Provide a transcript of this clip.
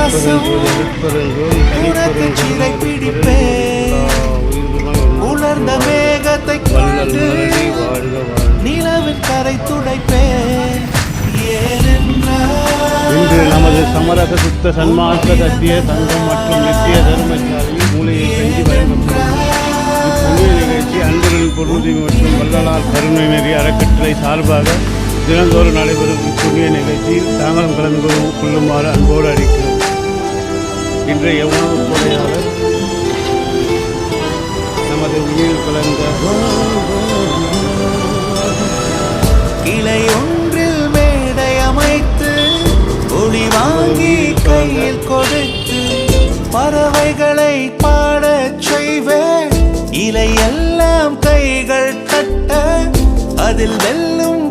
பாசம் உனக்கு சிலை பிடிப்பேன். உலர்ந்த மேகத்தை கொண்டு நிலவின் கரை துடைப்பேன். இன்று நமது சமரச சுத்த சன்மார்க்க சத்திய சங்கம் மற்றும் நித்திய தர்மசாலையில் மூலையை செஞ்சு வழங்கப்படும் இப்புண்ணிய நிகழ்ச்சி அன்பர்கள் பொருளுதவி மற்றும் வள்ளலார் கருணை நெறி அறக்கட்டளை சார்பாக தினந்தோறும் நடைபெறும் இப்புண்ணிய நிகழ்ச்சியில் தாங்களும் கலந்து கொள்ளுமாறு அன்போடு அளிக்கிறோம். இன்றைய உணவு கொடையாளர் நமது உயிர் கலந்த கிளை ஒன்றில் மேடை அமைத்து ஒளி வாங்கி கையில் கொடுத்து பறவைகளை பாடச் செய்வேன். இலையெல்லாம் கைகள் தட்ட அதில் வெல்லும்